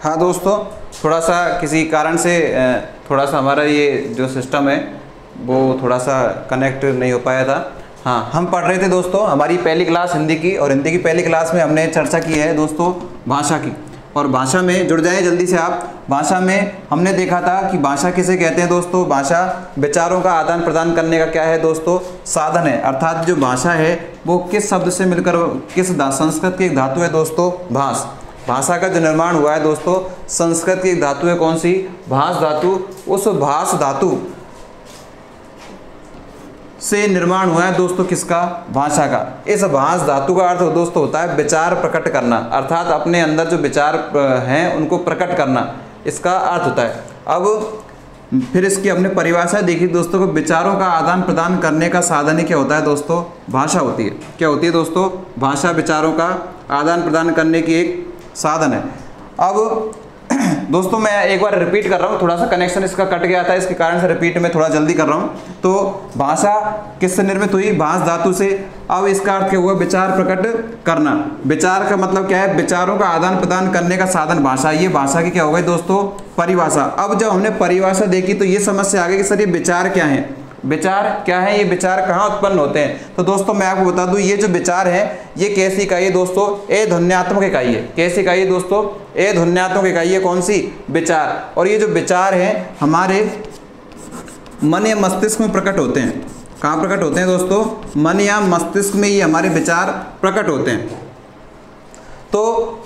हाँ दोस्तों, थोड़ा सा किसी कारण से थोड़ा सा हमारा ये जो सिस्टम है वो थोड़ा सा कनेक्ट नहीं हो पाया था। हाँ, हम पढ़ रहे थे दोस्तों हमारी पहली क्लास हिंदी की, और हिंदी की पहली क्लास में हमने चर्चा की है दोस्तों भाषा की। और भाषा में जुड़ जाएं जल्दी से आप। भाषा में हमने देखा था कि भाषा किसे कहते हैं दोस्तों। भाषा विचारों का आदान प्रदान करने का क्या है दोस्तों, साधन है। अर्थात जो भाषा है वो किस शब्द से मिलकर, किस संस्कृत की एक धातु है दोस्तों, भाष। भाषा का जो निर्माण हुआ है दोस्तों, संस्कृत की एक धातु है, कौन सी, भाष धातु। उस भाष धातु से निर्माण हुआ है दोस्तों किसका, भाषा का। इस भाष धातु का अर्थ दोस्तों होता है विचार प्रकट करना, अर्थात अपने अंदर जो विचार हैं उनको प्रकट करना, इसका अर्थ होता है। अब फिर इसकी हमने परिभाषा देखी दोस्तों को, विचारों का आदान प्रदान करने का साधन ही क्या होता है दोस्तों, भाषा होती है। क्या होती है दोस्तों, भाषा विचारों का आदान प्रदान करने की एक साधन है। अब दोस्तों मैं एक बार रिपीट कर रहा हूँ, थोड़ा सा कनेक्शन इसका कट गया था, इसके कारण से रिपीट में थोड़ा जल्दी कर रहा हूँ। तो भाषा किससे निर्मित हुई, भाष धातु से। अब इसका अर्थ क्या हुआ, विचार प्रकट करना। विचार का मतलब क्या है, विचारों का आदान प्रदान करने का साधन भाषा। ये भाषा की क्या हो गई दोस्तों, परिभाषा। अब जब हमने परिभाषा देखी तो ये समस्या आ गई कि सर ये विचार क्या है, विचार क्या है, ये विचार कहाँ उत्पन्न होते हैं। तो दोस्तों मैं आपको बता दूं, ये जो विचार है ये कैसी इकाई है दोस्तों, ए ध्वन्यात्मक इकाई है। कैसी इकाई है दोस्तों, ए ध्वन्यात्मक इकाई है, कौन सी, विचार। और ये जो विचार है हमारे मन या मस्तिष्क में प्रकट होते हैं। कहाँ प्रकट होते हैं दोस्तों, मन या मस्तिष्क में ये हमारे विचार प्रकट होते हैं। तो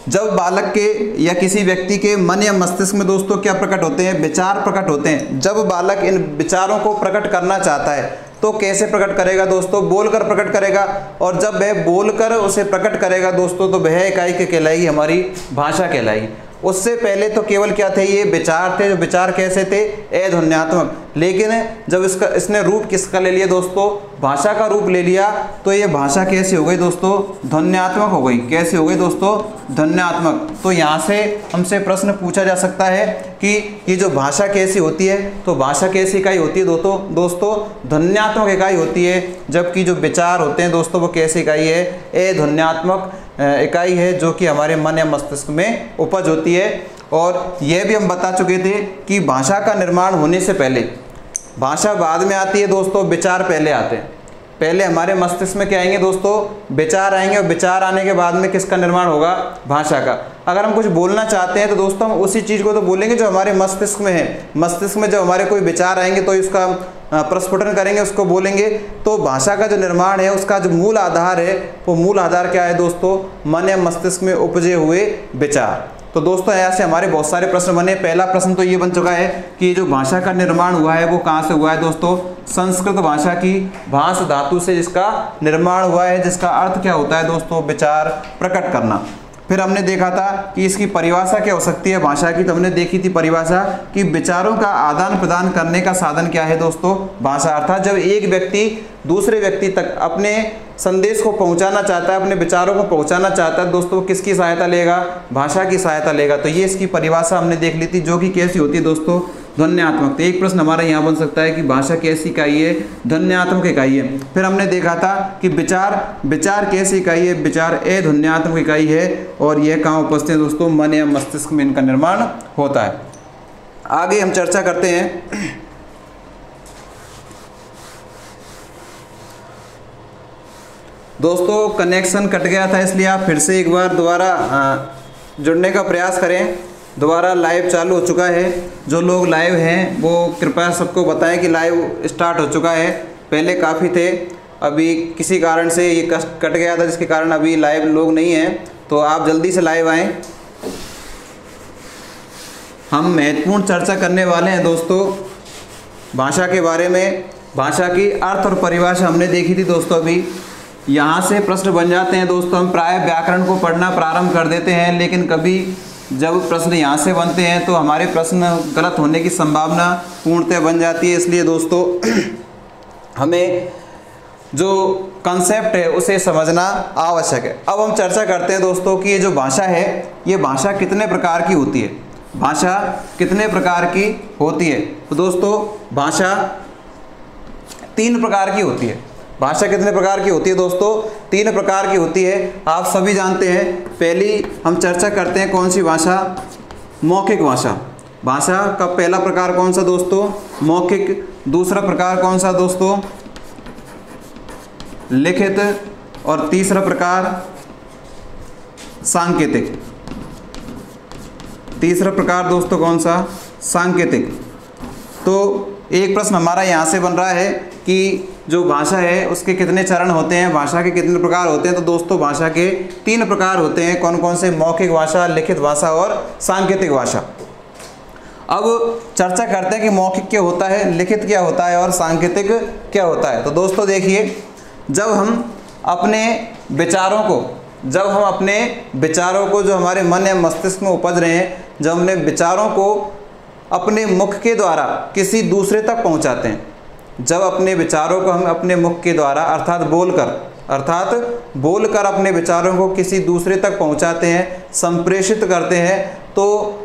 जब बालक के या किसी व्यक्ति के मन या मस्तिष्क में दोस्तों क्या प्रकट होते हैं, विचार प्रकट होते हैं। जब बालक इन विचारों को प्रकट करना चाहता है तो कैसे प्रकट करेगा दोस्तों, बोलकर प्रकट करेगा। और जब वह बोलकर उसे प्रकट करेगा दोस्तों तो वह इकाई के कहलाएगी, हमारी भाषा कहलाएगी। उससे पहले तो केवल क्या थे, ये विचार थे। जो विचार कैसे थे, अध्वन्यात्मक। लेकिन जब इसने रूप किसका ले लिया दोस्तों, भाषा का रूप ले लिया, तो ये भाषा कैसी हो गई दोस्तों, ध्वन्यात्मक हो गई। कैसी हो गई दोस्तों, ध्वन्यात्मक। तो यहाँ से हमसे प्रश्न पूछा जा सकता है कि ये जो भाषा कैसी होती है, तो भाषा कैसी इकाई होती है दोस्तों, ध्वन्यात्मक इकाई होती है। जबकि जो विचार होते हैं दोस्तों वो कैसी इकाई है, अध्वन्यात्मक इकाई है, जो कि हमारे मन या मस्तिष्क में उपज होती है। और यह भी हम बता चुके थे कि भाषा का निर्माण होने से पहले, भाषा बाद में आती है दोस्तों, विचार पहले आते हैं। पहले हमारे मस्तिष्क में क्या आएंगे दोस्तों, विचार आएंगे, और विचार आने के बाद में किसका निर्माण होगा, भाषा का। अगर हम कुछ बोलना चाहते हैं तो दोस्तों हम उसी चीज़ को तो बोलेंगे जो हमारे मस्तिष्क में है। मस्तिष्क में जब हमारे कोई विचार आएंगे तो इसका प्रस्फुटन करेंगे, उसको बोलेंगे। तो भाषा का जो निर्माण है उसका जो मूल आधार है, वो मूल आधार क्या है दोस्तों, मन या मस्तिष्क में उपजे हुए विचार। तो दोस्तों ऐसे हमारे बहुत सारे प्रश्न बने। पहला प्रश्न तो ये बन चुका है कि जो भाषा का निर्माण हुआ है वो कहाँ से हुआ है दोस्तों, संस्कृत भाषा की भाष धातु से जिसका निर्माण हुआ है, जिसका अर्थ क्या होता है दोस्तों, विचार प्रकट करना। फिर हमने देखा था कि इसकी परिभाषा क्या हो सकती है भाषा की। तो हमने देखी थी परिभाषा कि विचारों का आदान प्रदान करने का साधन क्या है दोस्तों, भाषा। अर्थात जब एक व्यक्ति दूसरे व्यक्ति तक अपने संदेश को पहुंचाना चाहता है, अपने विचारों को पहुंचाना चाहता है दोस्तों, किसकी सहायता लेगा, भाषा की सहायता लेगा। तो ये इसकी परिभाषा हमने देख ली थी, जो कि कैसी होती है दोस्तों, ध्वन्यात्मक। तो एक प्रश्न हमारा यहाँ बन सकता है कि भाषा कैसी इकाई है, ध्वन्यात्मक इकाई है। फिर हमने देखा था कि विचार कैसी इकाई है, विचार अध्वन्यात्मक इकाई है। और यह कहाँ उपस्थित है दोस्तों, मन या मस्तिष्क में इनका निर्माण होता है। आगे हम चर्चा करते हैं। दोस्तों कनेक्शन कट गया था, इसलिए आप फिर से एक बार दोबारा जुड़ने का प्रयास करें। दोबारा लाइव चालू हो चुका है। जो लोग लाइव हैं वो कृपया सबको बताएं कि लाइव स्टार्ट हो चुका है। पहले काफ़ी थे, अभी किसी कारण से ये कट गया था, जिसके कारण अभी लाइव लोग नहीं हैं। तो आप जल्दी से लाइव आएँ। हम महत्वपूर्ण चर्चा करने वाले हैं दोस्तों भाषा के बारे में। भाषा की अर्थ और परिभाषा हमने देखी थी दोस्तों। अभी यहाँ से प्रश्न बन जाते हैं दोस्तों। हम प्राय व्याकरण को पढ़ना प्रारंभ कर देते हैं, लेकिन कभी जब प्रश्न यहाँ से बनते हैं तो हमारे प्रश्न गलत होने की संभावना पूर्णतः बन जाती है। इसलिए दोस्तों हमें जो कंसेप्ट है उसे समझना आवश्यक है। अब हम चर्चा करते हैं दोस्तों कि ये जो भाषा है, ये भाषा कितने प्रकार की होती है। भाषा कितने प्रकार की होती है? तो दोस्तों भाषा 3 प्रकार की होती है। भाषा कितने प्रकार की होती है दोस्तों? 3 प्रकार की होती है। आप सभी जानते हैं। पहली हम चर्चा करते हैं कौन सी भाषा? मौखिक भाषा। भाषा का पहला प्रकार कौन सा दोस्तों? मौखिक। दूसरा प्रकार कौन सा दोस्तों? लिखित। और तीसरा प्रकार सांकेतिक। तीसरा प्रकार दोस्तों कौन सा? सांकेतिक। तो एक प्रश्न हमारा यहाँ से बन रहा है कि जो भाषा है उसके कितने चरण होते हैं, भाषा के कितने प्रकार होते हैं? तो दोस्तों भाषा के 3 प्रकार होते हैं। कौन कौन से? मौखिक भाषा, लिखित भाषा और सांकेतिक भाषा। अब चर्चा करते हैं कि मौखिक क्या होता है, लिखित क्या होता है और सांकेतिक क्या होता है। तो दोस्तों देखिए, जब हम अपने विचारों को जो हमारे मन या मस्तिष्क में उपज रहे हैं, जब अपने विचारों को अपने मुख के द्वारा किसी दूसरे तक पहुंचाते हैं, जब अपने विचारों को हम अपने मुख के द्वारा अर्थात बोलकर अपने विचारों को किसी दूसरे तक पहुंचाते हैं, संप्रेषित करते हैं, तो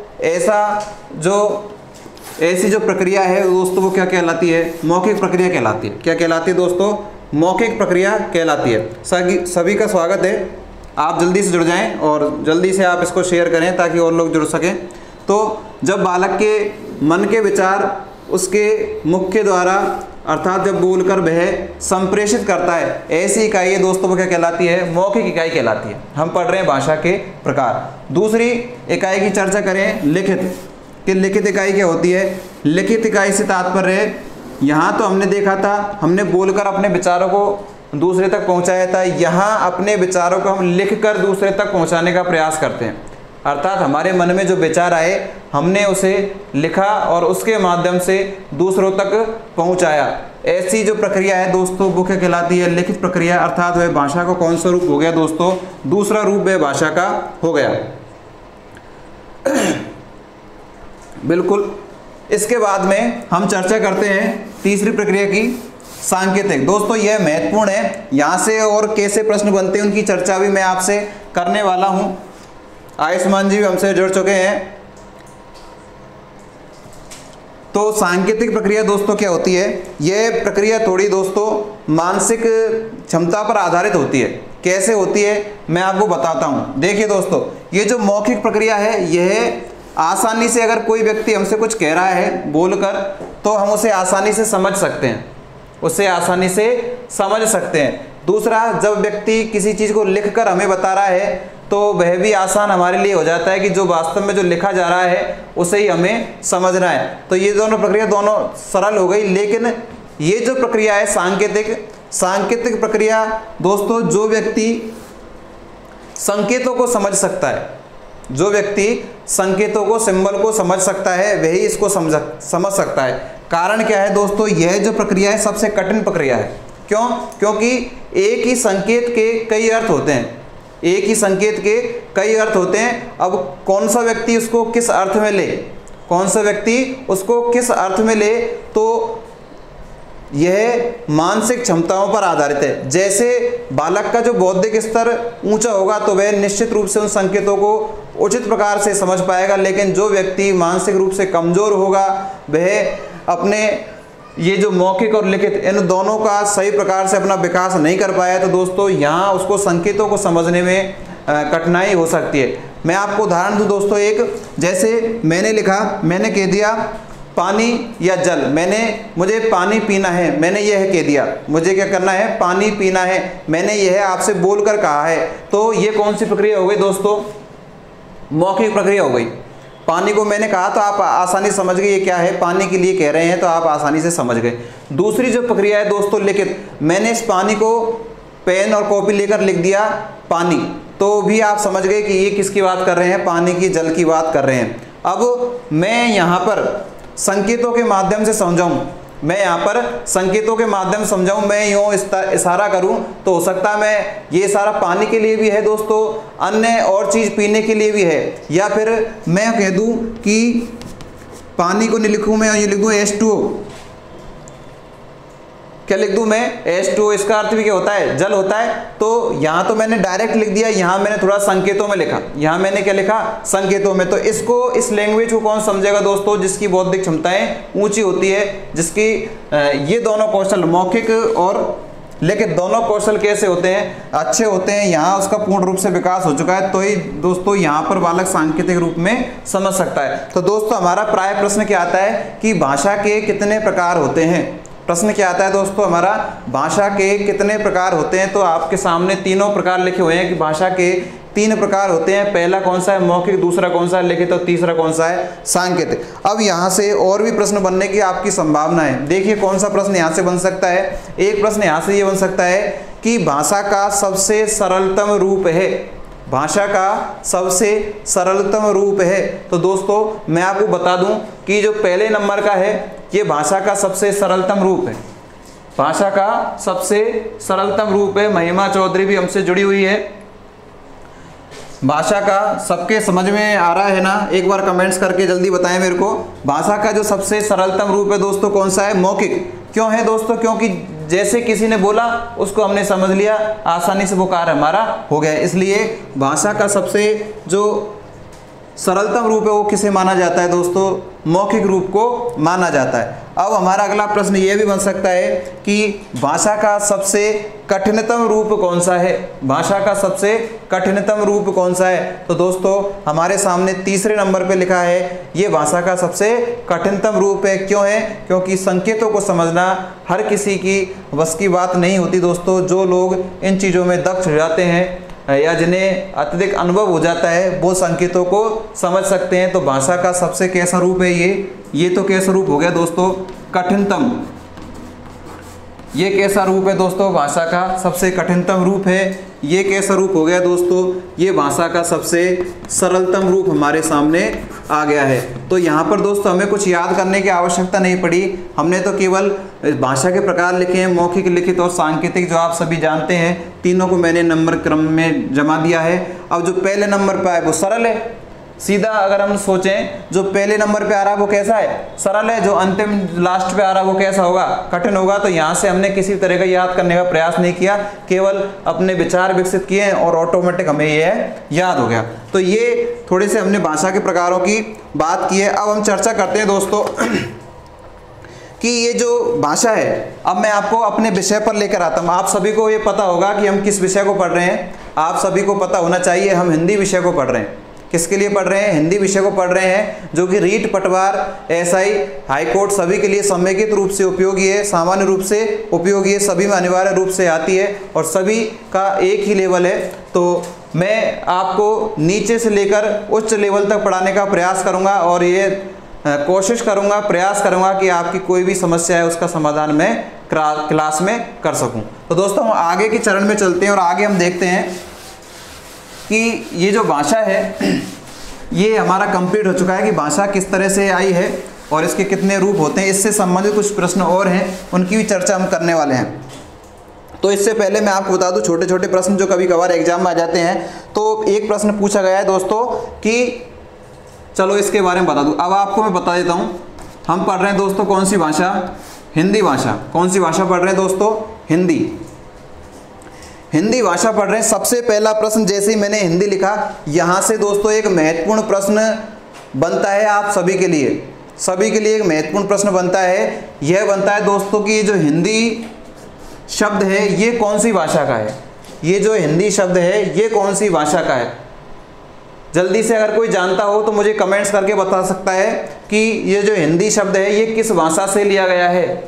ऐसी जो प्रक्रिया है दोस्तों वो क्या कहलाती है? मौखिक प्रक्रिया कहलाती है। क्या कहलाती है दोस्तों? मौखिक प्रक्रिया कहलाती है। सभी का स्वागत है। आप जल्दी से जुड़ जाएं और जल्दी से आप इसको शेयर करें ताकि और लोग जुड़ सकें। तो जब बालक के मन के विचार उसके मुख के द्वारा अर्थात जब बोलकर वह संप्रेषित करता है, ऐसी इकाई दोस्तों वो क्या कहलाती है? मौखिक इकाई कहलाती है। हम पढ़ रहे हैं भाषा के प्रकार। दूसरी इकाई की चर्चा करें, लिखित, कि लिखित इकाई क्या होती है? लिखित इकाई से तात्पर्य है, यहाँ तो हमने देखा था, हमने बोलकर अपने विचारों को दूसरे तक पहुँचाया था, यहाँ अपने विचारों को हम लिखकर दूसरे तक पहुँचाने का प्रयास करते हैं। अर्थात हमारे मन में जो विचार आए हमने उसे लिखा और उसके माध्यम से दूसरों तक पहुंचाया। ऐसी जो प्रक्रिया है दोस्तों वो क्या कहलाती है? लिखित प्रक्रिया। अर्थात वह भाषा का कौन सा रूप हो गया दोस्तों? दूसरा रूप वह भाषा का हो गया। बिल्कुल। इसके बाद में हम चर्चा करते हैं तीसरी प्रक्रिया की, सांकेतिक। दोस्तों यह महत्वपूर्ण है, यहाँ से और कैसे प्रश्न बनते हैं उनकी चर्चा भी मैं आपसे करने वाला हूँ। आयुष्मान जी भी हमसे जुड़ चुके हैं। तो सांकेतिक प्रक्रिया दोस्तों क्या होती है? यह प्रक्रिया थोड़ी दोस्तों मानसिक क्षमता पर आधारित होती है। कैसे होती है मैं आपको बताता हूं। देखिए दोस्तों, ये जो मौखिक प्रक्रिया है यह आसानी से, अगर कोई व्यक्ति हमसे कुछ कह रहा है बोलकर, तो हम उसे आसानी से समझ सकते हैं, दूसरा, जब व्यक्ति किसी चीज़ को लिखकर हमें बता रहा है तो वह भी आसान हमारे लिए हो जाता है कि जो वास्तव में जो लिखा जा रहा है उसे ही हमें समझना है। तो ये दोनों प्रक्रिया दोनों सरल हो गई। लेकिन ये जो प्रक्रिया है सांकेतिक प्रक्रिया दोस्तों, जो व्यक्ति संकेतों को समझ सकता है, जो व्यक्ति संकेतों को, सिंबल को समझ सकता है, वही इसको समझ सकता है। कारण क्या है दोस्तों? यह जो प्रक्रिया है सबसे कठिन प्रक्रिया है। क्यों? क्योंकि एक ही संकेत के कई अर्थ होते हैं, अब कौन सा व्यक्ति उसको किस अर्थ में ले, तो यह मानसिक क्षमताओं पर आधारित है। जैसे बालक का जो बौद्धिक स्तर ऊंचा होगा तो वह निश्चित रूप से उन संकेतों को उचित प्रकार से समझ पाएगा, लेकिन जो व्यक्ति मानसिक रूप से कमजोर होगा वह अपने ये जो मौखिक और लिखित इन दोनों का सही प्रकार से अपना विकास नहीं कर पाया, तो दोस्तों यहाँ उसको संकेतों को समझने में कठिनाई हो सकती है। मैं आपको उदाहरण दूं दोस्तों, एक जैसे मैंने कह दिया पानी या जल, मुझे पानी पीना है, मैंने यह कह दिया, मुझे क्या करना है? पानी पीना है, मैंने यह आपसे बोलकर कहा है। तो ये कौन सी प्रक्रिया हो गई दोस्तों? मौखिक प्रक्रिया हो गई। पानी को मैंने कहा तो आप आसानी से समझ गए ये क्या है, पानी के लिए कह रहे हैं तो आप आसानी से समझ गए। दूसरी जो प्रक्रिया है दोस्तों लिखित, मैंने इस पानी को पेन और कॉपी लेकर लिख दिया पानी, तो भी आप समझ गए कि ये किसकी बात कर रहे हैं? पानी की, जल की बात कर रहे हैं। अब मैं यहाँ पर संकेतों के माध्यम से समझाऊं, मैं यूँ इशारा करूं तो हो सकता है मैं ये इशारा पानी के लिए भी है दोस्तों, अन्य और चीज़ पीने के लिए भी है, या फिर मैं कह दूं कि पानी को नहीं लिखूं मैं, ये लिख दूं H2O। क्या लिख दूं मैं? H2O। इसका अर्थ भी क्या होता है? जल होता है। तो यहाँ तो मैंने डायरेक्ट लिख दिया, यहाँ मैंने थोड़ा संकेतों में लिखा, यहाँ मैंने क्या लिखा? संकेतों में। तो इस लैंग्वेज को कौन समझेगा दोस्तों? जिसकी बौद्धिक क्षमताएं ऊंची होती है, जिसकी ये दोनों कौशल मौखिक और लेकिन दोनों कौशल कैसे होते हैं, अच्छे होते हैं। यहाँ उसका पूर्ण रूप से विकास हो चुका है, तो ही दोस्तों यहाँ पर बालक सांकेतिक रूप में समझ सकता है। तो दोस्तों हमारा प्राय प्रश्न क्या आता है कि भाषा के कितने प्रकार होते हैं। प्रश्न क्या आता है दोस्तों हमारा, भाषा के कितने प्रकार होते हैं। तो आपके सामने तीनों प्रकार लिखे हुए हैं कि भाषा के 3 प्रकार होते हैं। पहला कौन सा है, मौखिक, दूसरा कौन सा है, लिखित, और तीसरा कौन सा है, सांकेतिक। अब यहाँ से और भी प्रश्न बनने की आपकी संभावना है। देखिए कौन सा प्रश्न यहाँ से बन सकता है। एक प्रश्न यहाँ से ये बन सकता है कि भाषा का सबसे सरलतम रूप है, भाषा का सबसे सरलतम रूप है। तो दोस्तों मैं आपको बता दूं कि जो पहले नंबर का है ये भाषा का सबसे सरलतम रूप है, भाषा का सबसे सरलतम रूप है। महिमा चौधरी भी हमसे जुड़ी हुई है। भाषा का सबके समझ में आ रहा है ना, एक बार कमेंट्स करके जल्दी बताएं मेरे को। भाषा का जो सबसे सरलतम रूप है दोस्तों कौन सा है, मौखिक। क्यों है दोस्तों, क्योंकि जैसे किसी ने बोला उसको हमने समझ लिया, आसानी से वो कार्य हमारा हो गया। इसलिए भाषा का सबसे जो सरलतम रूप है वो किसे माना जाता है दोस्तों, मौखिक रूप को माना जाता है। अब हमारा अगला प्रश्न ये भी बन सकता है कि भाषा का सबसे कठिनतम रूप कौन सा है, भाषा का सबसे कठिनतम रूप कौन सा है। तो दोस्तों हमारे सामने तीसरे नंबर पे लिखा है ये भाषा का सबसे कठिनतम रूप है। क्यों है, क्योंकि संकेतों को समझना हर किसी की बस की बात नहीं होती दोस्तों। जो लोग इन चीज़ों में दक्ष हो जाते हैं या जिन्हें अत्यधिक अनुभव हो जाता है वो संकेतों को समझ सकते हैं। तो भाषा का सबसे कैसा रूप है ये तो कैसा रूप हो गया दोस्तों, कठिनतम। ये कैसा रूप है दोस्तों, भाषा का सबसे कठिनतम रूप है। ये कैसा रूप हो गया दोस्तों, ये भाषा का सबसे सरलतम रूप हमारे सामने आ गया है। तो यहाँ पर दोस्तों हमें कुछ याद करने की आवश्यकता नहीं पड़ी, हमने तो केवल भाषा के प्रकार लिखे हैं, मौखिक, लिखित और सांकेतिक, जो आप सभी जानते हैं। तीनों को मैंने नंबर क्रम में जमा दिया है। अब जो पहले नंबर पर है वो सरल है, सीधा अगर हम सोचें जो पहले नंबर पे आ रहा है वो कैसा है, सरल है। जो अंतिम लास्ट पे आ रहा है वो कैसा होगा, कठिन होगा। तो यहाँ से हमने किसी तरह का याद करने का प्रयास नहीं किया, केवल अपने विचार विकसित किए और ऑटोमेटिक हमें ये याद हो गया। तो ये थोड़े से हमने भाषा के प्रकारों की बात की है। अब हम चर्चा करते हैं दोस्तों कि ये जो भाषा है, अब मैं आपको अपने विषय पर लेकर आता हूँ। आप सभी को ये पता होगा कि हम किस विषय को पढ़ रहे हैं, आप सभी को पता होना चाहिए हम हिंदी विषय को पढ़ रहे हैं। किसके लिए पढ़ रहे हैं, हिंदी विषय को पढ़ रहे हैं, जो कि रीट, पटवार, एसआई, हाईकोर्ट सभी के लिए समेकित रूप से उपयोगी है, सामान्य रूप से उपयोगी है, सभी में अनिवार्य रूप से आती है और सभी का एक ही लेवल है। तो मैं आपको नीचे से लेकर उच्च लेवल तक पढ़ाने का प्रयास करूंगा और ये कोशिश करूंगा, प्रयास करूंगा कि आपकी कोई भी समस्या है उसका समाधान मैं क्लास में कर सकूं। तो दोस्तों हम आगे के चरण में चलते हैं और आगे हम देखते हैं कि ये जो भाषा है ये हमारा कंप्लीट हो चुका है कि भाषा किस तरह से आई है और इसके कितने रूप होते हैं। इससे संबंधित कुछ प्रश्न और हैं, उनकी भी चर्चा हम करने वाले हैं। तो इससे पहले मैं आपको बता दूं, छोटे छोटे प्रश्न जो कभी कभार एग्जाम में आ जाते हैं। तो एक प्रश्न पूछा गया है दोस्तों कि चलो इसके बारे में बता दूं। अब आपको मैं बता देता हूं, हम पढ़ रहे हैं दोस्तों कौन सी भाषा, हिंदी भाषा। कौन सी भाषा पढ़ रहे हैं दोस्तों, हिंदी भाषा पढ़ रहे हैं। सबसे पहला प्रश्न जैसे ही मैंने हिंदी लिखा, यहाँ से दोस्तों एक महत्वपूर्ण प्रश्न बनता है आप सभी के लिए, एक महत्वपूर्ण प्रश्न बनता है। यह बनता है दोस्तों कि ये जो हिंदी शब्द है ये कौन सी भाषा का है, ये जो हिंदी शब्द है ये कौन सी भाषा का है। जल्दी से अगर कोई जानता हो तो मुझे कमेंट्स करके बता सकता है कि ये जो हिंदी शब्द है ये किस भाषा से लिया गया है।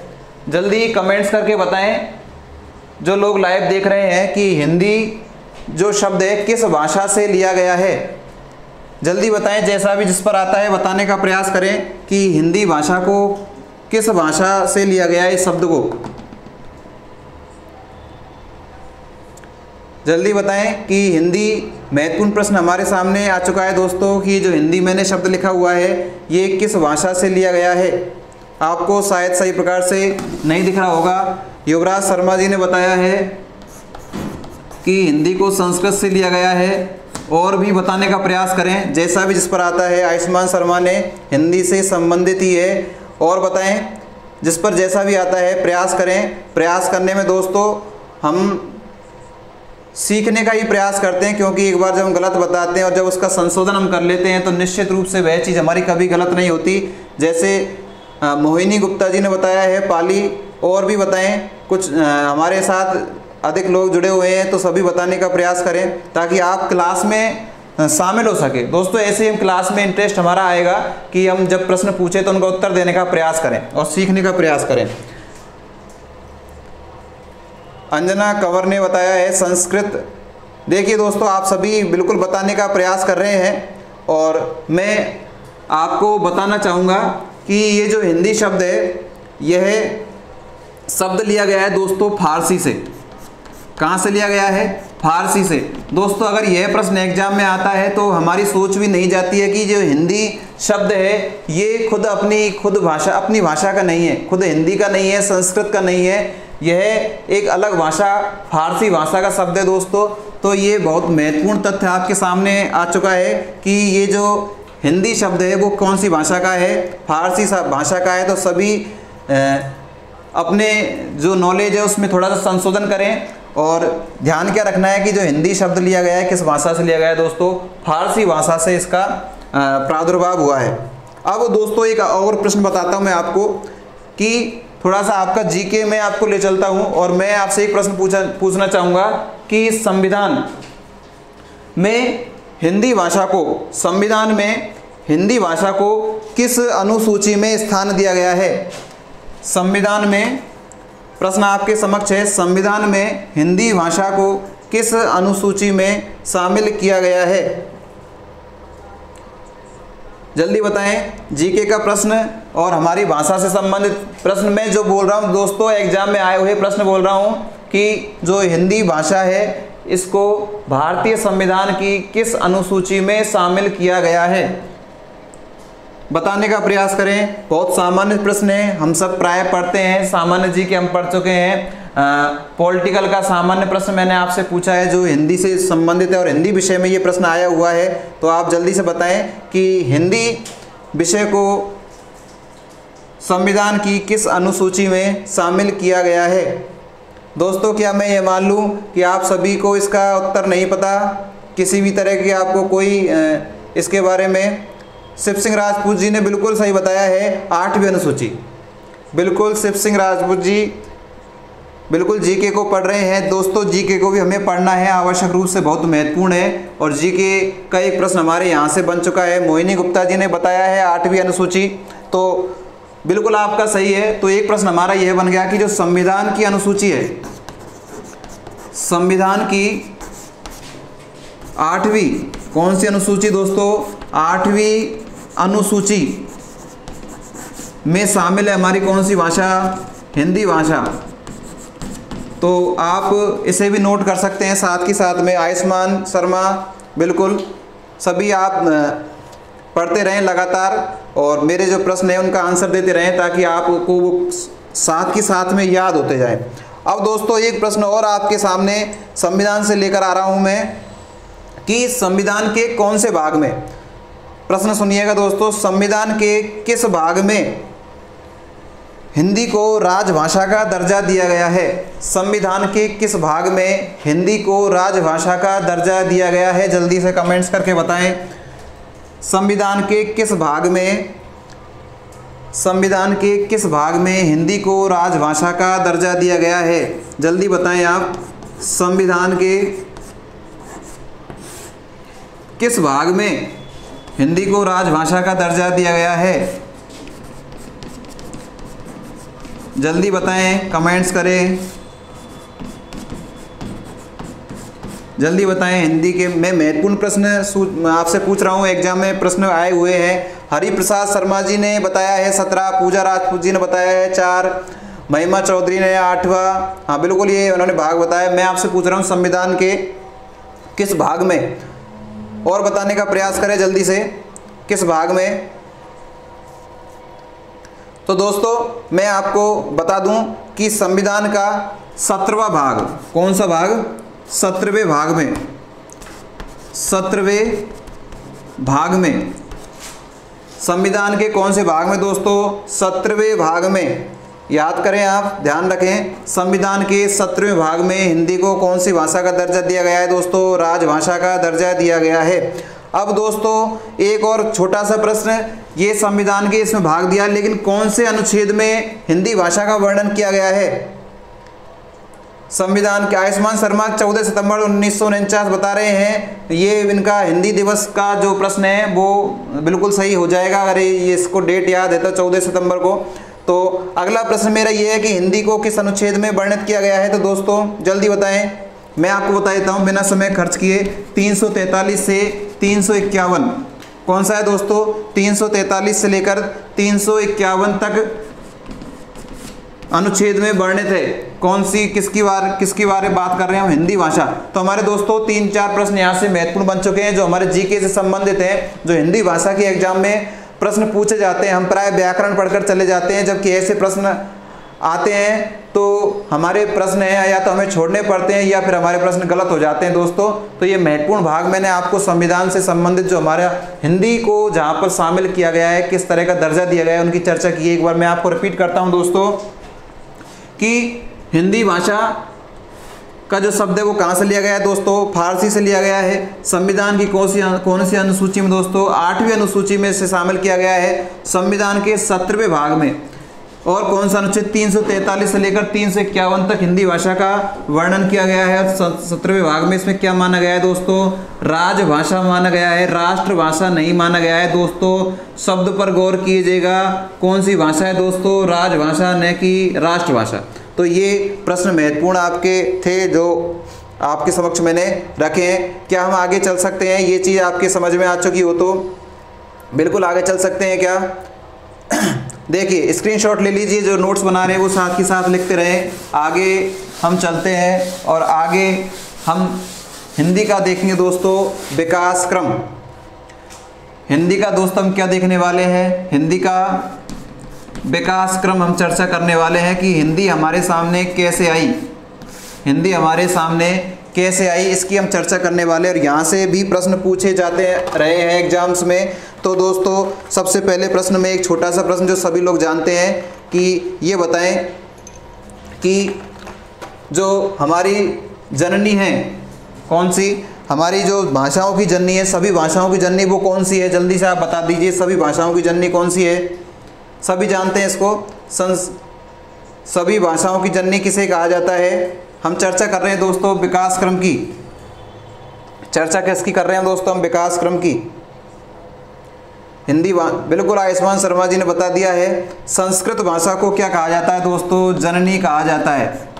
जल्दी कमेंट्स करके बताएं जो लोग लाइव देख रहे हैं कि हिंदी जो शब्द है किस भाषा से लिया गया है। जल्दी बताएं, जैसा भी जिस पर आता है बताने का प्रयास करें कि हिंदी भाषा को किस भाषा से लिया गया है इस शब्द को। जल्दी बताएं कि हिंदी, महत्वपूर्ण प्रश्न हमारे सामने आ चुका है दोस्तों कि जो हिंदी मैंने शब्द लिखा हुआ है ये किस भाषा से लिया गया है। आपको शायद सही प्रकार से नहीं दिख रहा होगा। युवराज शर्मा जी ने बताया है कि हिंदी को संस्कृत से लिया गया है, और भी बताने का प्रयास करें जैसा भी जिस पर आता है। आयुष्मान शर्मा ने हिंदी से संबंधित ही है, और बताएं जिस पर जैसा भी आता है प्रयास करें। प्रयास करने में दोस्तों हम सीखने का ही प्रयास करते हैं, क्योंकि एक बार जब हम गलत बताते हैं और जब उसका संशोधन हम कर लेते हैं तो निश्चित रूप से वह चीज़ हमारी कभी गलत नहीं होती। जैसे मोहिनी गुप्ता जी ने बताया है पाली, और भी बताएं कुछ हमारे साथ अधिक लोग जुड़े हुए हैं तो सभी बताने का प्रयास करें ताकि आप क्लास में शामिल हो सके। दोस्तों ऐसे हम क्लास में इंटरेस्ट हमारा आएगा कि हम जब प्रश्न पूछे तो उनका उत्तर देने का प्रयास करें और सीखने का प्रयास करें। अंजना कंवर ने बताया है संस्कृत। देखिए दोस्तों, आप सभी बिल्कुल बताने का प्रयास कर रहे हैं और मैं आपको बताना चाहूँगा कि ये जो हिंदी शब्द है यह शब्द लिया गया है दोस्तों फारसी से। कहाँ से लिया गया है? फारसी से। दोस्तों अगर यह प्रश्न एग्जाम में आता है तो हमारी सोच भी नहीं जाती है कि जो हिंदी शब्द है ये खुद भाषा अपनी भाषा का नहीं है, खुद हिंदी का नहीं है, संस्कृत का नहीं है, यह एक अलग भाषा फारसी भाषा का शब्द है दोस्तों। तो ये बहुत महत्वपूर्ण तथ्य आपके सामने आ चुका है कि ये जो हिंदी शब्द है वो कौन सी भाषा का है? फारसी भाषा का है। तो सभी अपने जो नॉलेज है उसमें थोड़ा सा संशोधन करें और ध्यान क्या रखना है कि जो हिंदी शब्द लिया गया है किस भाषा से लिया गया है दोस्तों? फारसी भाषा से इसका प्रादुर्भाव हुआ है। अब दोस्तों एक और प्रश्न बताता हूँ मैं आपको कि थोड़ा सा आपका जीके में आपको ले चलता हूँ और मैं आपसे एक प्रश्न पूछना चाहूँगा कि संविधान में हिंदी भाषा को किस अनुसूची में स्थान दिया गया है? संविधान में, प्रश्न आपके समक्ष है, संविधान में हिंदी भाषा को किस अनुसूची में शामिल किया गया है? जल्दी बताएं। जीके का प्रश्न और हमारी भाषा से संबंधित प्रश्न मैं जो बोल रहा हूं दोस्तों, एग्जाम में आए हुए प्रश्न बोल रहा हूं कि जो हिंदी भाषा है इसको भारतीय संविधान की किस अनुसूची में शामिल किया गया है? बताने का प्रयास करें। बहुत सामान्य प्रश्न है, हम सब प्राय पढ़ते हैं, सामान्य जी के हम पढ़ चुके हैं। पॉलिटिकल का सामान्य प्रश्न मैंने आपसे पूछा है जो हिंदी से संबंधित है और हिंदी विषय में ये प्रश्न आया हुआ है। तो आप जल्दी से बताएं कि हिंदी विषय को संविधान की किस अनुसूची में शामिल किया गया है? दोस्तों क्या मैं ये मान लूँ कि आप सभी को इसका उत्तर नहीं पता, किसी भी तरह की आपको कोई इसके बारे में? शिव सिंह राजपूत जी ने बिल्कुल सही बताया है, 8वीं अनुसूची। बिल्कुल शिव सिंह राजपूत जी बिल्कुल जीके को पढ़ रहे हैं। दोस्तों जीके को भी हमें पढ़ना है, आवश्यक रूप से बहुत महत्वपूर्ण है और जीके का एक प्रश्न हमारे यहाँ से बन चुका है। मोहिनी गुप्ता जी ने बताया है 8वीं अनुसूची, तो बिल्कुल आपका सही है। तो एक प्रश्न हमारा यह बन गया कि जो संविधान की अनुसूची है, संविधान की 8वीं कौन सी अनुसूची दोस्तों? 8वीं अनुसूची में शामिल है हमारी कौन सी भाषा? हिंदी भाषा। तो आप इसे भी नोट कर सकते हैं साथ ही साथ में। आयुष्मान शर्मा बिल्कुल सभी आप पढ़ते रहें लगातार और मेरे जो प्रश्न हैं उनका आंसर देते रहें ताकि आपको वो साथ ही साथ में याद होते जाए। अब दोस्तों एक प्रश्न और आपके सामने संविधान से लेकर आ रहा हूँ मैं कि संविधान के कौन से भाग में, प्रश्न सुनिएगा दोस्तों, संविधान के किस भाग में हिंदी को राजभाषा का दर्जा दिया गया है? संविधान के किस भाग में हिंदी को राजभाषा का दर्जा दिया गया है? जल्दी से कमेंट्स करके बताएं। संविधान के किस भाग में हिंदी को राजभाषा का दर्जा दिया गया है? जल्दी बताएं आप। संविधान के किस भाग में हिंदी को राजभाषा का दर्जा दिया गया है? जल्दी बताएं, कमेंट्स करें, जल्दी बताएं। हिंदी के मैं महत्वपूर्ण प्रश्न आपसे पूछ रहा हूं, एग्जाम में प्रश्न आए हुए हैं। हरिप्रसाद शर्मा जी ने बताया है 17, पूजा राजपूत जी ने बताया है 4, महिमा चौधरी ने 8वां। हाँ बिल्कुल ये उन्होंने भाग बताया। मैं आपसे पूछ रहा हूँ संविधान के किस भाग में, और बताने का प्रयास करें जल्दी से, किस भाग में। तो दोस्तों मैं आपको बता दूं कि संविधान का 17वां भाग, कौन सा भाग? 17वें भाग में, 17वें भाग में, संविधान के कौन से भाग में दोस्तों? 17वें भाग में। याद करें आप, ध्यान रखें, संविधान के 17वें भाग में हिंदी को कौन सी भाषा का दर्जा दिया गया है दोस्तों? राजभाषा का दर्जा दिया गया है। अब दोस्तों एक और छोटा सा प्रश्न, ये संविधान के इसमें भाग दिया लेकिन कौन से अनुच्छेद में हिंदी भाषा का वर्णन किया गया है? संविधान के आयुष्मान शर्मा 14 सितंबर 1949 बता रहे हैं। ये इनका हिंदी दिवस का जो प्रश्न है वो बिल्कुल सही हो जाएगा अगर ये इसको डेट याद है तो 14 सितंबर को। तो अगला प्रश्न मेरा ये है कि हिंदी को किस अनुच्छेद में वर्णित किया गया है। तो दोस्तों जल्दी बताएं, मैं आपको बता देता हूँ बिना समय खर्च किए। 343 से 351 कौन सा है दोस्तों? 343 से लेकर 351 तक अनुच्छेद में वर्णित है। कौन सी किसकी बारे में बात कर रहे हैं हम? हिंदी भाषा। तो हमारे दोस्तों 3-4 प्रश्न यहाँ से महत्वपूर्ण बन चुके हैं जो हमारे जीके से संबंधित हैं, जो हिंदी भाषा के एग्जाम में प्रश्न पूछे जाते हैं। हम प्राय व्याकरण पढ़कर चले जाते हैं, जबकि ऐसे प्रश्न आते हैं तो हमारे प्रश्न हैं या तो हमें छोड़ने पड़ते हैं या फिर हमारे प्रश्न गलत हो जाते हैं दोस्तों। तो ये महत्वपूर्ण भाग मैंने आपको संविधान से संबंधित जो हमारा हिंदी को जहाँ पर शामिल किया गया है, किस तरह का दर्जा दिया गया है, उनकी चर्चा की है। एक बार मैं आपको रिपीट करता हूँ दोस्तों कि हिंदी भाषा का जो शब्द है वो कहाँ से लिया गया है दोस्तों? फारसी से लिया गया है। संविधान की कौन सी अनुसूची में दोस्तों? 8वीं अनुसूची में से शामिल किया गया है संविधान के 17वें भाग में। और कौन सा अनुच्छेद? 343 से लेकर 351 तक हिंदी भाषा का वर्णन किया गया है। 17वें भाग में इसमें क्या माना गया है दोस्तों? राजभाषा माना गया है, राष्ट्रभाषा नहीं माना गया है दोस्तों। शब्द पर गौर कीजिएगा, कौन सी भाषा है दोस्तों? राजभाषा, न कि राष्ट्रभाषा। तो ये प्रश्न महत्वपूर्ण आपके थे जो आपके समक्ष मैंने रखे हैं। क्या हम आगे चल सकते हैं? ये चीज़ आपके समझ में आ चुकी हो तो बिल्कुल आगे चल सकते हैं क्या? देखिए स्क्रीनशॉट ले लीजिए, जो नोट्स बना रहे हैं वो साथ के साथ लिखते रहें। आगे हम चलते हैं और आगे हम हिंदी का देखेंगे दोस्तों विकास क्रम। हिंदी का दोस्तों हम क्या देखने वाले हैं? हिंदी का विकास क्रम हम चर्चा करने वाले हैं कि हिंदी हमारे सामने कैसे आई, हिंदी हमारे सामने कैसे आई, इसकी हम चर्चा करने वाले हैं। और यहाँ से भी प्रश्न पूछे जाते रहे हैं एग्जाम्स में। तो दोस्तों सबसे पहले प्रश्न में एक छोटा सा प्रश्न जो सभी लोग जानते हैं कि ये बताएं कि जो हमारी जननी है कौन सी, हमारी जो भाषाओं की जननी है, सभी भाषाओं की जननी वो कौन सी है? जल्दी से आप बता दीजिए, सभी भाषाओं की जननी कौन सी है? सभी जानते हैं इसको। सभी भाषाओं की जननी किसे कहा जाता है? हम चर्चा कर रहे हैं दोस्तों विकास क्रम की। चर्चा किसकी कर रहे हैं दोस्तों? हम विकास क्रम की। हिंदी बिल्कुल आयुष्मान शर्मा जी ने बता दिया है। संस्कृत भाषा को क्या कहा जाता है दोस्तों? जननी कहा जाता है।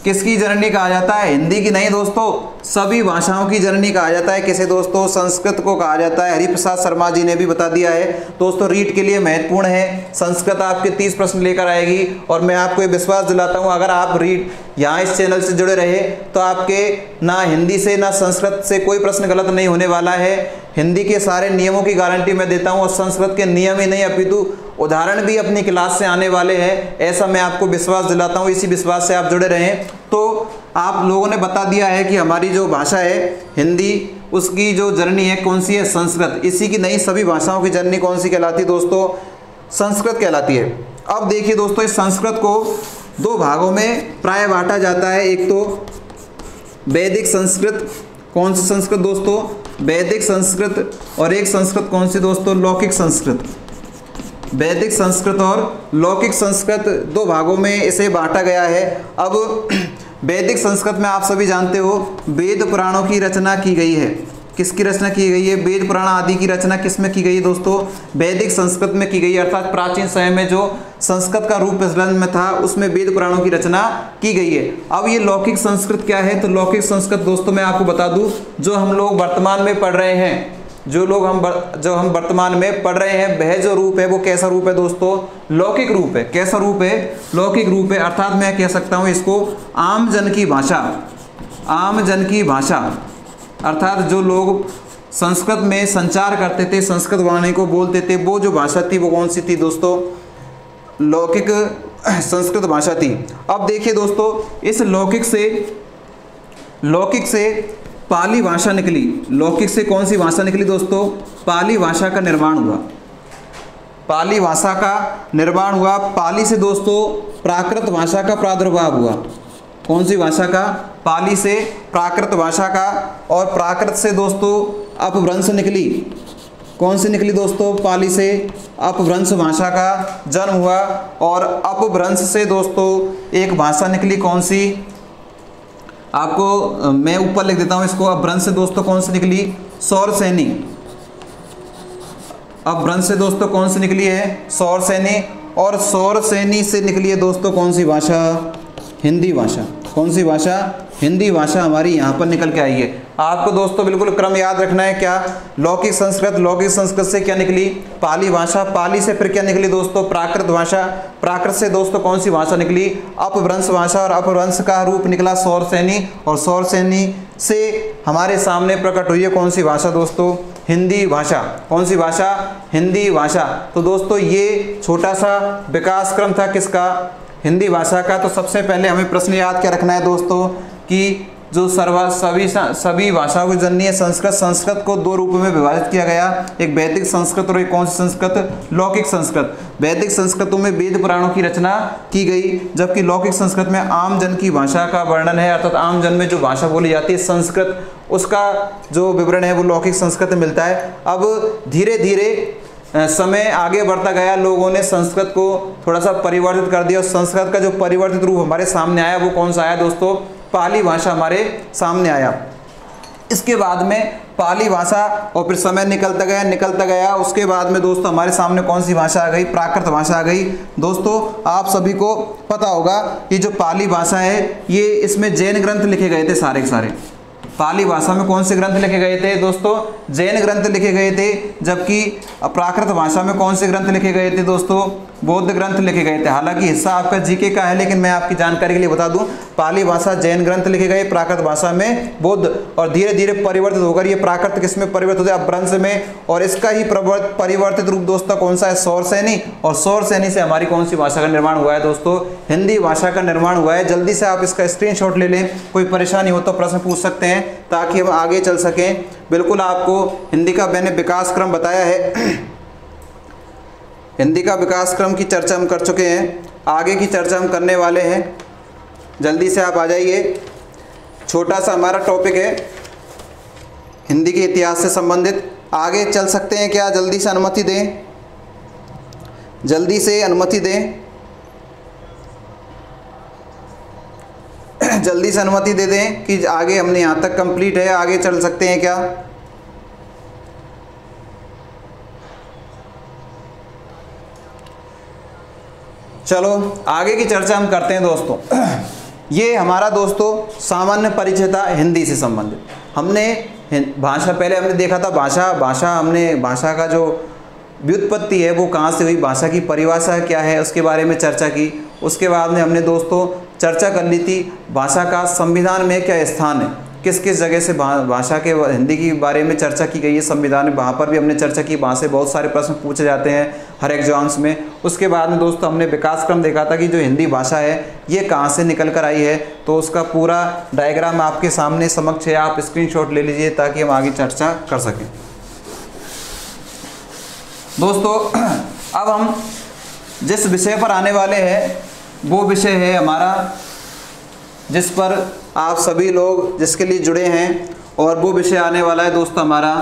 किसकी जननी कहा जाता है? हिंदी की नहीं दोस्तों, सभी भाषाओं की जननी कहा जाता है। किसे दोस्तों? संस्कृत को कहा जाता है। हरिप्रसाद शर्मा जी ने भी बता दिया है दोस्तों। रीट के लिए महत्वपूर्ण है। संस्कृत आपके 30 प्रश्न लेकर आएगी और मैं आपको ये विश्वास दिलाता हूँ अगर आप रीट यहाँ इस चैनल से जुड़े रहे तो आपके ना हिंदी से ना संस्कृत से कोई प्रश्न गलत नहीं होने वाला है। हिंदी के सारे नियमों की गारंटी मैं देता हूँ और संस्कृत के नियम ही नहीं अपितु उदाहरण भी अपनी क्लास से आने वाले हैं, ऐसा मैं आपको विश्वास दिलाता हूँ। इसी विश्वास से आप जुड़े रहें। तो आप लोगों ने बता दिया है कि हमारी जो भाषा है हिंदी, उसकी जो जननी है कौन सी है? संस्कृत। इसी की नहीं सभी भाषाओं की जननी कौन सी कहलाती है दोस्तों? संस्कृत कहलाती है। अब देखिए दोस्तों इस संस्कृत को 2 भागों में प्राय बांटा जाता है। एक तो वैदिक संस्कृत, कौन सी संस्कृत दोस्तों? वैदिक संस्कृत। और एक संस्कृत कौन सी दोस्तों? लौकिक संस्कृत। वैदिक संस्कृत और लौकिक संस्कृत 2 भागों में इसे बांटा गया है। अब वैदिक संस्कृत में आप सभी जानते हो वेद पुराणों की रचना की गई है। किसकी रचना की गई है? वेद पुराण आदि की रचना किस में की गई है दोस्तों? वैदिक संस्कृत में की गई है। अर्थात प्राचीन समय में जो संस्कृत का रूप प्रचलन में था उसमें वेद पुराणों की रचना की गई है। अब ये लौकिक संस्कृत क्या है? तो लौकिक संस्कृत दोस्तों मैं आपको बता दूं जो हम लोग वर्तमान में पढ़ रहे हैं, जो हम वर्तमान में पढ़ रहे हैं वह जो रूप है वो कैसा रूप है दोस्तों? लौकिक रूप है। कैसा रूप है? लौकिक रूप है। अर्थात मैं कह सकता हूँ इसको आम जन की भाषा। आम जन की भाषा अर्थात जो लोग संस्कृत में संचार करते थे, संस्कृत वाणी को बोलते थे, वो जो भाषा थी वो कौन सी थी दोस्तों? लौकिक संस्कृत भाषा थी। अब देखिए दोस्तों इस लौकिक से पाली भाषा निकली। लौकिक से कौन सी भाषा निकली दोस्तों? पाली भाषा का निर्माण हुआ। पाली भाषा का निर्माण हुआ। पाली से दोस्तों प्राकृत भाषा का प्रादुर्भाव हुआ। कौन सी भाषा का? पाली से प्राकृत भाषा का। और प्राकृत से दोस्तों अपभ्रंश निकली। कौन सी निकली दोस्तों? पाली से अपभ्रंश भाषा का जन्म हुआ। और अपभ्रंश से दोस्तों एक भाषा निकली कौन सी? आपको मैं ऊपर लिख देता हूँ इसको। अपभ्रंश से दोस्तों कौन सी निकली? सौरसेनी। अपभ्रंश से दोस्तों कौन सी निकली है? सौरसेनी। और सौरसेनी से निकली है दोस्तों कौन सी भाषा? हिंदी भाषा। कौन सी भाषा? हिंदी भाषा हमारी यहाँ पर निकल के आई है। आपको दोस्तों बिल्कुल क्रम याद रखना है। क्या? लौकिक संस्कृत, लौकिक संस्कृत से क्या निकली? पाली भाषा। पाली से फिर क्या निकली दोस्तों? प्राकृत भाषा। प्राकृत से दोस्तों कौन सी भाषा निकली? अपभ्रंश भाषा। और अपभ्रंश का रूप निकला सौरसेनी। और सौरसेनी से हमारे सामने प्रकट हुई है कौन सी भाषा दोस्तों? हिंदी भाषा। कौन सी भाषा? हिंदी भाषा। तो दोस्तों ये छोटा सा विकास क्रम था किसका? हिंदी भाषा का। तो सबसे पहले हमें प्रश्न याद क्या रखना है दोस्तों कि जो सभी भाषाओं की जननी है संस्कृत। संस्कृत को दो रूपों में विभाजित किया गया, एक वैदिक संस्कृत और एक कौन सी संस्कृत? लौकिक संस्कृत। वैदिक संस्कृतों में वेद पुराणों की रचना की गई, जबकि लौकिक संस्कृत में आम जन की भाषा का वर्णन है, अर्थात आम जन में जो भाषा बोली जाती है संस्कृत, उसका जो विवरण है वो लौकिक संस्कृत में मिलता है। अब धीरे धीरे समय आगे बढ़ता गया, लोगों ने संस्कृत को थोड़ा सा परिवर्तित कर दिया। और संस्कृत का जो परिवर्तित रूप हमारे सामने आया वो कौन सा आया दोस्तों? पाली भाषा हमारे सामने आया। इसके बाद में पाली भाषा, और फिर समय निकलता गया। उसके बाद में दोस्तों हमारे सामने कौन सी भाषा आ गई? प्राकृत भाषा आ गई। दोस्तों आप सभी को पता होगा ये जो पाली भाषा है ये इसमें जैन ग्रंथ लिखे गए थे सारे के सारे। पाली भाषा में कौन से ग्रंथ लिखे गए थे दोस्तों? जैन ग्रंथ लिखे गए थे। जबकि प्राकृत भाषा में कौन से ग्रंथ लिखे गए थे दोस्तों? बौद्ध ग्रंथ लिखे गए थे। हालांकि हिस्सा आपका जीके का है, लेकिन मैं आपकी जानकारी के लिए बता दूं, पाली भाषा जैन ग्रंथ लिखे गए, प्राकृत भाषा में बौद्ध। और धीरे धीरे परिवर्तित होकर ये प्राकृत किस में परिवर्तित होता है? अपभ्रंश में। और इसका ही परिवर्तित रूप दोस्तों कौन सा है? सौरसेनी। और सौरसेनी से हमारी कौन सी भाषा का निर्माण हुआ है दोस्तों? हिंदी भाषा का निर्माण हुआ है। जल्दी से आप इसका स्क्रीनशॉट ले लें, कोई परेशानी हो तो प्रश्न पूछ सकते हैं ताकि हम आगे चल सकें। बिल्कुल आपको हिंदी का मैंने विकास क्रम बताया है। हिंदी का विकास क्रम की चर्चा हम कर चुके हैं, आगे की चर्चा हम करने वाले हैं। जल्दी से आप आ जाइए। छोटा सा हमारा टॉपिक है हिंदी के इतिहास से संबंधित। आगे चल सकते हैं क्या? जल्दी से अनुमति दें, जल्दी से अनुमति दें, जल्दी से अनुमति दे दें कि आगे हमने यहाँ तक कंप्लीट है, आगे चल सकते हैं क्या? चलो आगे की चर्चा हम करते हैं दोस्तों। ये हमारा दोस्तों सामान्य परिचय था हिंदी से संबंधित। हमने भाषा पहले हमने देखा था, भाषा का जो व्युत्पत्ति है वो कहाँ से हुई, भाषा की परिभाषा क्या है उसके बारे में चर्चा की। उसके बाद में हमने दोस्तों चर्चा कर ली थी भाषा का संविधान में क्या स्थान है, किस किस जगह से भाषा के हिंदी के बारे में चर्चा की गई है संविधान में, वहाँ पर भी हमने चर्चा की। वहाँ से बहुत सारे प्रश्न पूछे जाते हैं हर एग्जाम्स में। उसके बाद में दोस्तों हमने विकास क्रम देखा था कि जो हिंदी भाषा है ये कहाँ से निकल कर आई है, तो उसका पूरा डायग्राम आपके सामने समक्ष है, आप स्क्रीनशॉट ले लीजिए ताकि हम आगे चर्चा कर सकें। दोस्तों अब हम जिस विषय पर आने वाले हैं वो विषय है हमारा, जिस पर आप सभी लोग जिसके लिए जुड़े हैं, और वो विषय आने वाला है दोस्तों हमारा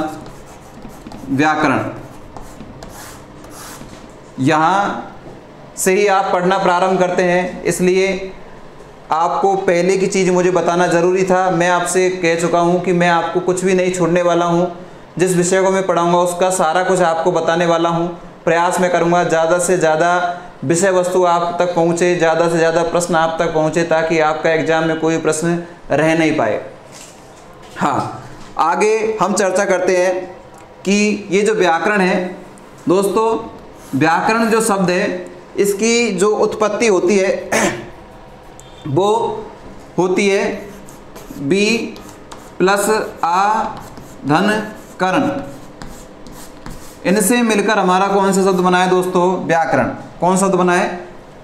व्याकरण। यहाँ से ही आप पढ़ना प्रारंभ करते हैं, इसलिए आपको पहले की चीज़ मुझे बताना ज़रूरी था। मैं आपसे कह चुका हूँ कि मैं आपको कुछ भी नहीं छोड़ने वाला हूँ। जिस विषय को मैं पढ़ाऊँगा उसका सारा कुछ आपको बताने वाला हूँ। प्रयास मैं करूँगा ज़्यादा से ज़्यादा विषय वस्तु आप तक पहुँचे, ज़्यादा से ज़्यादा प्रश्न आप तक पहुँचे, ताकि आपका एग्जाम में कोई प्रश्न रह नहीं पाए। हाँ, आगे हम चर्चा करते हैं कि ये जो व्याकरण है दोस्तों, व्याकरण जो शब्द है इसकी जो उत्पत्ति होती है वो होती है बी प्लस आ धन करण, इनसे मिलकर हमारा कौन सा शब्द बना है दोस्तों? व्याकरण। कौन सा शब्द बना है?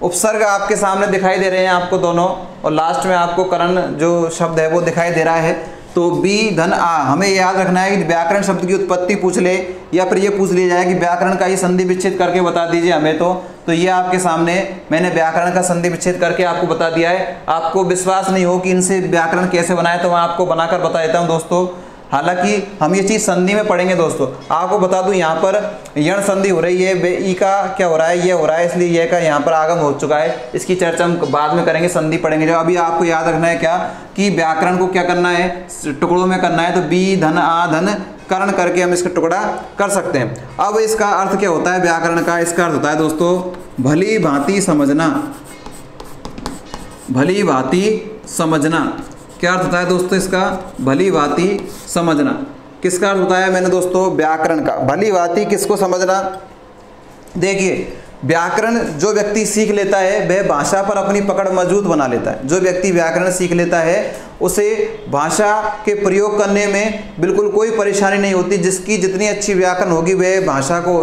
उपसर्ग आपके सामने दिखाई दे रहे हैं आपको दोनों, और लास्ट में आपको करण जो शब्द है वो दिखाई दे रहा है। तो बी धन आ, हमें याद रखना है कि व्याकरण शब्द की उत्पत्ति पूछ ले या फिर ये पूछ लिया जाए कि व्याकरण का ही संधि विच्छेद करके बता दीजिए हमें, तो ये आपके सामने मैंने व्याकरण का संधि विच्छेद करके आपको बता दिया है। आपको विश्वास नहीं हो कि इनसे व्याकरण कैसे बनाए, तो मैं आपको बनाकर बता देता हूँ दोस्तों। हालांकि हम ये चीज़ संधि में पढ़ेंगे दोस्तों। आपको बता दूं यहाँ पर यण संधि हो रही है, ई का क्या हो रहा है, ये हो रहा है, इसलिए ये का यहाँ पर आगम हो चुका है। इसकी चर्चा हम बाद में करेंगे, संधि पढ़ेंगे। जो अभी आपको याद रखना है क्या कि व्याकरण को क्या करना है, टुकड़ों में करना है। तो बी धन आ धन करण करके हम इसका टुकड़ा कर सकते हैं। अब इसका अर्थ क्या होता है व्याकरण का, इसका अर्थ होता है दोस्तों भली भांति समझना। भली भांति समझना क्या अर्थ होता है दोस्तों इसका, भली भांति समझना। किसका अर्थ होता है मैंने दोस्तों, व्याकरण का। भली भांति किसको समझना, देखिए व्याकरण जो व्यक्ति सीख लेता है वह भाषा पर अपनी पकड़ मजबूत बना लेता है। जो व्यक्ति व्याकरण सीख लेता है उसे भाषा के प्रयोग करने में बिल्कुल कोई परेशानी नहीं होती। जिसकी जितनी अच्छी व्याकरण होगी वह भाषा को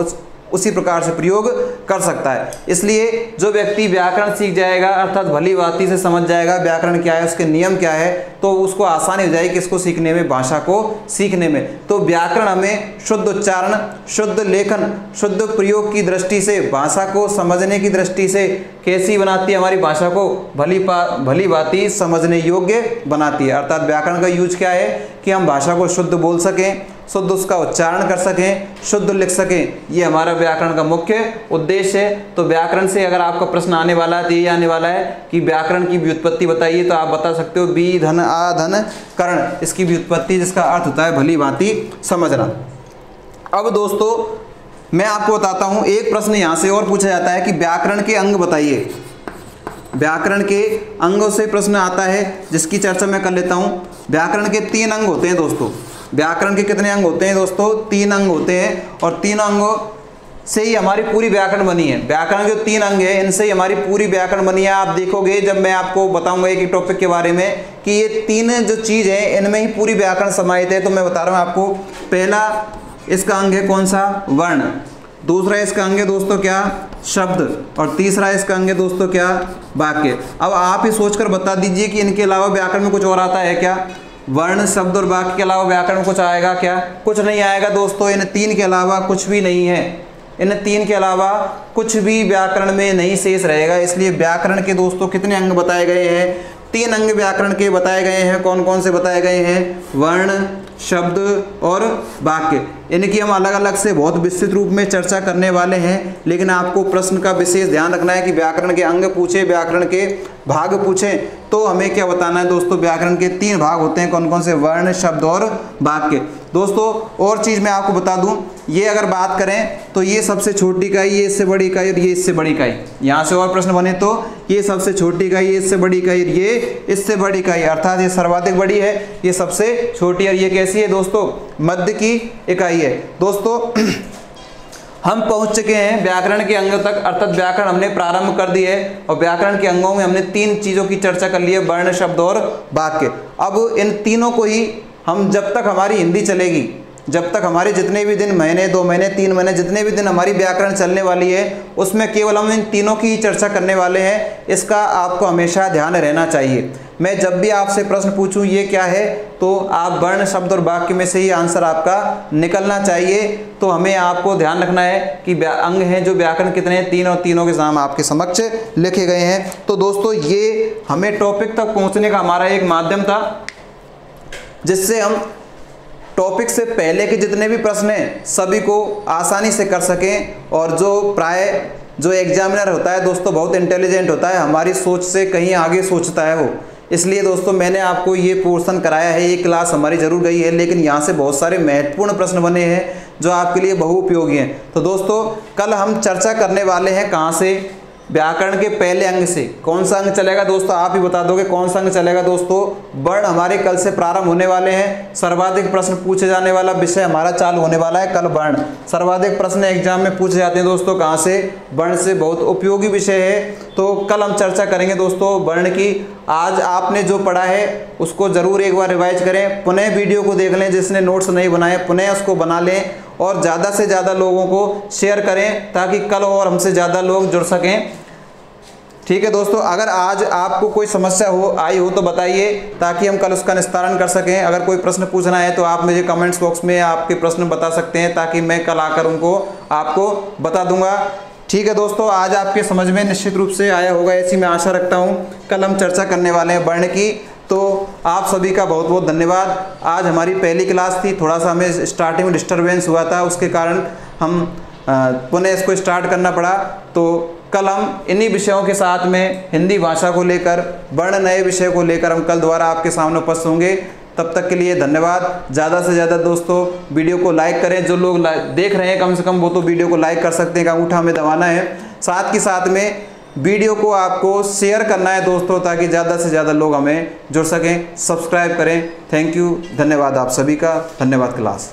उसी प्रकार से प्रयोग कर सकता है। इसलिए जो व्यक्ति व्याकरण सीख जाएगा अर्थात भली भांति से समझ जाएगा व्याकरण क्या है, उसके नियम क्या है, तो उसको आसानी हो जाएगी किसको सीखने में, भाषा को सीखने में। तो व्याकरण हमें शुद्ध उच्चारण, शुद्ध लेखन, शुद्ध प्रयोग की दृष्टि से, भाषा को समझने की दृष्टि से कैसी बनाती है, हमारी भाषा को भली भांति समझने योग्य बनाती है। अर्थात व्याकरण का यूज क्या है कि हम भाषा को शुद्ध बोल सकें, शुद्ध उसका उच्चारण कर सकें, शुद्ध लिख सकें, ये हमारा व्याकरण का मुख्य उद्देश्य है। तो व्याकरण से अगर आपका प्रश्न आने वाला है तो ये आने वाला है कि व्याकरण की व्युत्पत्ति बताइए, तो आप बता सकते हो बी धन आ धन करण, इसकी व्युत्पत्ति जिसका अर्थ होता है भली भांति समझना। अब दोस्तों मैं आपको बताता हूं, एक प्रश्न यहां से और पूछा जाता है कि व्याकरण के अंग बताइए। व्याकरण के अंगों से प्रश्न आता है जिसकी चर्चा मैं कर लेता हूं। व्याकरण के 3 अंग होते हैं दोस्तों। व्याकरण के कितने अंग होते हैं दोस्तों, 3 अंग होते हैं, और 3 अंगों से ही हमारी पूरी व्याकरण बनी है। व्याकरण जो 3 अंग है इनसे ही हमारी पूरी व्याकरण बनी है। आप देखोगे जब मैं आपको बताऊंगा एक टॉपिक के बारे में कि ये 3 जो चीज़ है इनमें ही पूरी व्याकरण समाहित है। तो मैं बता रहा हूँ आपको, पहला इसका अंग है कौन सा, वर्ण। दूसरा इसका अंग है दोस्तों क्या, शब्द। और तीसरा इसका अंग है दोस्तों क्या, वाक्य। अब आप ही सोचकर बता दीजिए कि इनके अलावा व्याकरण में कुछ और आता है क्या। वर्ण, शब्द और वाक्य के अलावा व्याकरण में कुछ आएगा क्या, कुछ नहीं आएगा दोस्तों। इन 3 के अलावा कुछ भी नहीं है, इन 3 के अलावा कुछ भी व्याकरण में नहीं शेष रहेगा। इसलिए व्याकरण के दोस्तों कितने अंग बताए गए हैं, 3 अंग व्याकरण के बताए गए हैं। कौन कौन से बताए गए हैं, वर्ण, शब्द और वाक्य। इनकी हम अलग अलग से बहुत विस्तृत रूप में चर्चा करने वाले हैं, लेकिन आपको प्रश्न का विशेष ध्यान रखना है कि व्याकरण के अंग पूछे, व्याकरण के भाग पूछे तो हमें क्या बताना है दोस्तों। व्याकरण के 3 भाग होते हैं, कौन कौन से, वर्ण, शब्द और वाक्य। दोस्तों और चीज़ मैं आपको बता दूं, ये अगर बात करें तो ये सबसे छोटी इकाई, ये इससे बड़ी इकाई और ये इससे बड़ी इकाई। यहाँ से और प्रश्न बने तो ये सबसे छोटी इकाई, ये इससे बड़ी इकाई, ये इससे बड़ी इकाई, अर्थात ये सर्वाधिक बड़ी है, ये सबसे छोटी। और ये कैसी है दोस्तों, मध्य की इकाई है। दोस्तों हम पहुंच चुके हैं व्याकरण के अंग तक, अर्थात व्याकरण हमने प्रारंभ कर दी है। और व्याकरण के अंगों में हमने 3 चीज़ों की चर्चा कर ली है, वर्ण, शब्द और वाक्य। अब इन तीनों को ही हम जब तक हमारी हिंदी चलेगी, जब तक हमारे जितने भी दिन, महीने, 2 महीने, 3 महीने, जितने भी दिन हमारी व्याकरण चलने वाली है उसमें केवल हम इन तीनों की ही चर्चा करने वाले हैं। इसका आपको हमेशा ध्यान रहना चाहिए। मैं जब भी आपसे प्रश्न पूछूं ये क्या है, तो आप वर्ण, शब्द और वाक्य में से ही आंसर आपका निकलना चाहिए। तो हमें आपको ध्यान रखना है कि अंग हैं जो व्याकरण कितने हैं, 3, और तीनों के नाम आपके समक्ष लिखे गए हैं। तो दोस्तों ये हमें टॉपिक तक पहुंचने का हमारा एक माध्यम था, जिससे हम टॉपिक से पहले के जितने भी प्रश्न हैं सभी को आसानी से कर सकें। और जो एग्जामिनर होता है दोस्तों बहुत इंटेलिजेंट होता है, हमारी सोच से कहीं आगे सोचता है वो। इसलिए दोस्तों मैंने आपको ये पोर्शन कराया है, ये क्लास हमारी जरूर गई है, लेकिन यहाँ से बहुत सारे महत्वपूर्ण प्रश्न बने हैं जो आपके लिए बहुउपयोगी हैं। तो दोस्तों कल हम चर्चा करने वाले हैं कहाँ से, व्याकरण के पहले अंग से। कौन सा अंग चलेगा दोस्तों, आप ही बता दोगे कौन सा अंग चलेगा दोस्तों। वर्ण हमारे कल से प्रारंभ होने वाले हैं। सर्वाधिक प्रश्न पूछे जाने वाला विषय हमारा चालू होने वाला है कल, वर्ण। सर्वाधिक प्रश्न एग्जाम में पूछे जाते हैं दोस्तों कहाँ से, वर्ण से। बहुत उपयोगी विषय है, तो कल हम चर्चा करेंगे दोस्तों वर्ण की। आज आपने जो पढ़ा है उसको ज़रूर एक बार रिवाइज करें, पुनः वीडियो को देख लें, जिसने नोट्स नहीं बनाए पुनः उसको बना लें, और ज़्यादा से ज़्यादा लोगों को शेयर करें ताकि कल और हमसे ज़्यादा लोग जुड़ सकें। ठीक है दोस्तों, अगर आज आपको कोई समस्या आई हो तो बताइए ताकि हम कल उसका निस्तारण कर सकें। अगर कोई प्रश्न पूछना है तो आप मुझे कमेंट्स बॉक्स में आपके प्रश्न बता सकते हैं, ताकि मैं कल आकर उनको आपको बता दूंगा। ठीक है दोस्तों, आज आपके समझ में निश्चित रूप से आया होगा ऐसी मैं आशा रखता हूँ। कल हम चर्चा करने वाले हैं वर्ण की। तो आप सभी का बहुत बहुत धन्यवाद। आज हमारी पहली क्लास थी, थोड़ा सा हमें स्टार्टिंग में डिस्टरबेंस हुआ था, उसके कारण हम पुनः इसको स्टार्ट करना पड़ा। तो कल हम इन्हीं विषयों के साथ में हिंदी भाषा को लेकर, वर्ण नए विषय को लेकर हम कल दोबारा आपके सामने उपस्थित होंगे। तब तक के लिए धन्यवाद। ज़्यादा से ज़्यादा दोस्तों वीडियो को लाइक करें। जो लोग देख रहे हैं कम से कम वो तो वीडियो को लाइक कर सकते हैं, अंगूठा हमें दबाना है। साथ के साथ में वीडियो को आपको शेयर करना है दोस्तों, ताकि ज़्यादा से ज़्यादा लोग हमें जुड़ सकें। सब्सक्राइब करें। थैंक यू, धन्यवाद आप सभी का। धन्यवाद क्लास।